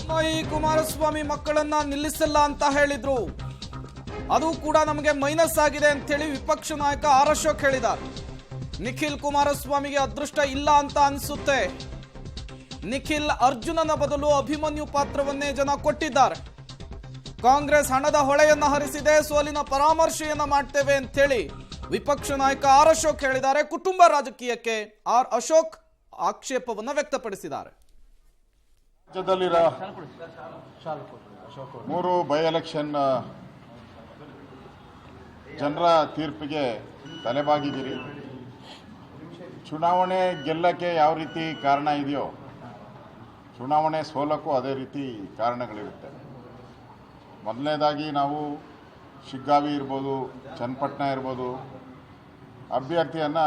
ಬೊಮ್ಮಾಯಿ ಕುಮಾರಸ್ವಾಮಿ ಮಕ್ಕಳನ್ನ ನಿಲ್ಲಿಸಲ್ಲ ಅಂತ ಹೇಳಿದ್ರು. ಅದು ಕೂಡ ನಮಗೆ ಮೈನಸ್ ಆಗಿದೆ ಅಂತ ಹೇಳಿ ವಿಪಕ್ಷ ನಾಯಕ ಆರ್ ಅಶೋಕ್ ಹೇಳಿದ್ದಾರೆ. ನಿಖಿಲ್ ಕುಮಾರಸ್ವಾಮಿಗೆ ಅದೃಷ್ಟ ಇಲ್ಲ ಅಂತ ಅನಿಸುತ್ತೆ. ನಿಖಿಲ್ ಅರ್ಜುನನ ಬದಲು ಅಭಿಮನ್ಯು ಪಾತ್ರವನ್ನೇ ಜನ ಕೊಟ್ಟಿದ್ದಾರೆ. ಕಾಂಗ್ರೆಸ್ ಹಣದ ಹೊಳೆಯನ್ನ ಹರಿಸಿದೆ, ಸೋಲಿನ ಪರಾಮರ್ಶೆಯನ್ನ ಮಾಡ್ತೇವೆ ಅಂತ ಹೇಳಿ ವಿಪಕ್ಷ ನಾಯಕ ಆರ್ ಅಶೋಕ್ ಹೇಳಿದ್ದಾರೆ. ಕುಟುಂಬ ರಾಜಕೀಯಕ್ಕೆ ಆರ್ ಅಶೋಕ್ ಆಕ್ಷೇಪವನ್ನು ವ್ಯಕ್ತಪಡಿಸಿದ್ದಾರೆ. ರಾಜ್ಯದಲ್ಲಿರೋ 3 ಬೈ ಎಲೆಕ್ಷನ್ ಜನರ ತೀರ್ಪಿಗೆ ತಲೆಬಾಗಿದ್ದೀರಿ. ಚುನಾವಣೆ ಗೆಲ್ಲಕ್ಕೆ ಯಾವ ರೀತಿ ಕಾರಣ ಇದೆಯೋ ಚುನಾವಣೆ ಸೋಲಕ್ಕೂ ಅದೇ ರೀತಿ ಕಾರಣಗಳಿರುತ್ತೆ. ಮೊದಲನೇದಾಗಿ ನಾವು ಶಿಗ್ಗಾವಿ ಇರ್ಬೋದು, ಚನ್ನಪಟ್ಟಣ ಇರ್ಬೋದು, ಅಭ್ಯರ್ಥಿಯನ್ನು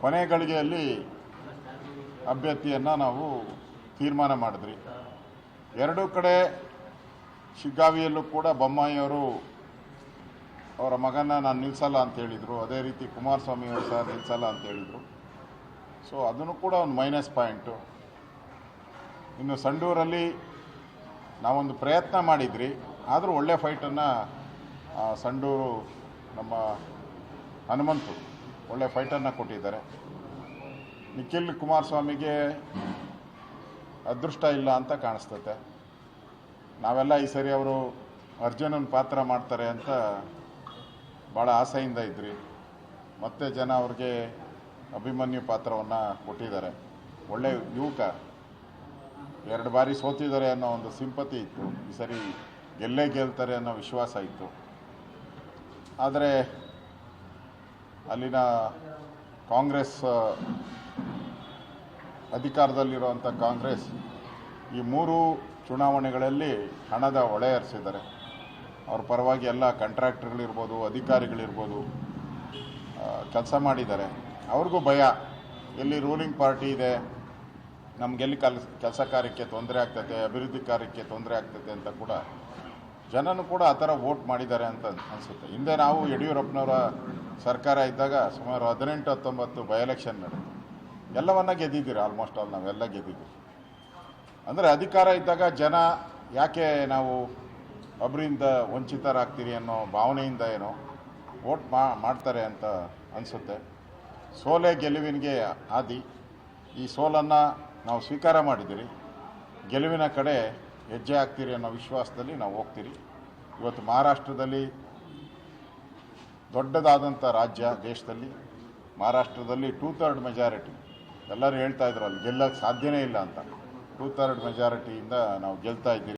ಕೊನೆ ಗಳಿಗೆಯಲ್ಲಿ ಅಭ್ಯರ್ಥಿಯನ್ನು ನಾವು ತೀರ್ಮಾನ ಮಾಡಿದ್ರಿ. ಎರಡೂ ಕಡೆ ಶಿಗ್ಗಾವಿಯಲ್ಲೂ ಕೂಡ ಬೊಮ್ಮಾಯಿಯವರು ಅವರ ಮಗನ ನಾನು ನಿಲ್ಲಿಸಲ್ಲ ಅಂತ ಹೇಳಿದರು. ಅದೇ ರೀತಿ ಕುಮಾರಸ್ವಾಮಿ ಅವರು ಸಹ ನಿಲ್ಲಿಸಲ್ಲ ಅಂತ ಹೇಳಿದರು. ಸೊ ಅದನ್ನು ಕೂಡ ಒಂದು ಮೈನಸ್ ಪಾಯಿಂಟು. ಇನ್ನು ಸಂಡೂರಲ್ಲಿ ನಾವೊಂದು ಪ್ರಯತ್ನ ಮಾಡಿದ್ರಿ, ಆದರೂ ಒಳ್ಳೆ ಫೈಟನ್ನು ಸಂಡೂರು ನಮ್ಮ ಹನುಮಂತು ಒಳ್ಳೆ ಫೈಟನ್ನು ಕೊಟ್ಟಿದ್ದಾರೆ. ನಿಖಿಲ್ ಕುಮಾರಸ್ವಾಮಿಗೆ ಅದೃಷ್ಟ ಇಲ್ಲ ಅಂತ ಕಾಣಿಸ್ತತೆ. ನಾವೆಲ್ಲ ಈ ಸರಿ ಅವರು ಅರ್ಜುನನ ಪಾತ್ರ ಮಾಡ್ತಾರೆ ಅಂತ ಭಾಳ ಆಸೆಯಿಂದ ಇದ್ರಿ. ಮತ್ತೆ ಜನ ಅವ್ರಿಗೆ ಅಭಿಮನ್ಯು ಪಾತ್ರವನ್ನು ಕೊಟ್ಟಿದ್ದಾರೆ. ಒಳ್ಳೆ ಯುವಕ, 2 ಬಾರಿ ಸೋತಿದ್ದಾರೆ ಅನ್ನೋ ಒಂದು ಸಿಂಪತಿ ಇತ್ತು. ಈ ಸರಿ ಗೆಲ್ತಾರೆ ಅನ್ನೋ ವಿಶ್ವಾಸ ಇತ್ತು. ಆದರೆ ಅಲ್ಲಿನ ಕಾಂಗ್ರೆಸ್ ಅಧಿಕಾರದಲ್ಲಿರುವಂಥ ಕಾಂಗ್ರೆಸ್ ಈ 3 ಚುನಾವಣೆಗಳಲ್ಲಿ ಹಣದ ಹೊಳೆ ಹರಿಸಿದ್ದಾರೆ. ಅವ್ರ ಪರವಾಗಿ ಎಲ್ಲ ಕಾಂಟ್ರಾಕ್ಟರ್ಗಳಿರ್ಬೋದು, ಅಧಿಕಾರಿಗಳಿರ್ಬೋದು ಕೆಲಸ ಮಾಡಿದ್ದಾರೆ. ಅವ್ರಿಗೂ ಭಯ, ಎಲ್ಲಿ ರೂಲಿಂಗ್ ಪಾರ್ಟಿ ಇದೆ, ನಮಗೆಲ್ಲಿ ಕೆಲಸ ಕಾರ್ಯಕ್ಕೆ ತೊಂದರೆ ಆಗ್ತದೆ, ಅಭಿವೃದ್ಧಿ ಕಾರ್ಯಕ್ಕೆ ತೊಂದರೆ ಆಗ್ತದೆ ಅಂತ ಕೂಡ ಜನನು ಕೂಡ ಆ ಥರ ವೋಟ್ ಮಾಡಿದ್ದಾರೆ ಅಂತ ಅನಿಸುತ್ತೆ. ಹಿಂದೆ ನಾವು ಯಡಿಯೂರಪ್ಪನವರ ಸರ್ಕಾರ ಇದ್ದಾಗ ಸುಮಾರು 18-19 ಬೈ ಎಲೆಕ್ಷನ್ ನಡೆದು ಎಲ್ಲವನ್ನ ಗೆದ್ದಿದ್ದೀರಿ. ಆಲ್ಮೋಸ್ಟ್ ಆಲ್ ನಾವೆಲ್ಲ ಗೆದ್ದಿದ್ದೀವಿ. ಅಂದರೆ ಅಧಿಕಾರ ಇದ್ದಾಗ ಜನ ಯಾಕೆ ನಾವು ಒಬ್ಬರಿಂದ ವಂಚಿತರಾಗ್ತೀರಿ ಅನ್ನೋ ಭಾವನೆಯಿಂದ ಏನೋ ವೋಟ್ ಮಾಡ್ತಾರೆ ಅಂತ ಅನಿಸುತ್ತೆ. ಸೋಲೆ ಗೆಲುವಿನಿಗೆ ಆದಿ. ಈ ಸೋಲನ್ನು ನಾವು ಸ್ವೀಕಾರ ಮಾಡಿದ್ದೀರಿ. ಗೆಲುವಿನ ಕಡೆ ಹೆಜ್ಜೆ ಹಾಕ್ತೀರಿ ಅನ್ನೋ ವಿಶ್ವಾಸದಲ್ಲಿ ನಾವು ಹೋಗ್ತೀರಿ. ಇವತ್ತು ಮಹಾರಾಷ್ಟ್ರದಲ್ಲಿ ದೊಡ್ಡದಾದಂಥ ರಾಜ್ಯ ದೇಶದಲ್ಲಿ, ಮಹಾರಾಷ್ಟ್ರದಲ್ಲಿ 2/3 ಮೆಜಾರಿಟಿ. ಎಲ್ಲರೂ ಹೇಳ್ತಾ ಇದ್ರು ಅಲ್ಲಿ ಗೆಲ್ಲಕ್ಕೆ ಸಾಧ್ಯನೇ ಇಲ್ಲ ಅಂತ. 2/3 ಮೆಜಾರಿಟಿಯಿಂದ ನಾವು ಗೆಲ್ತಾ ಇದ್ದೀರಿ.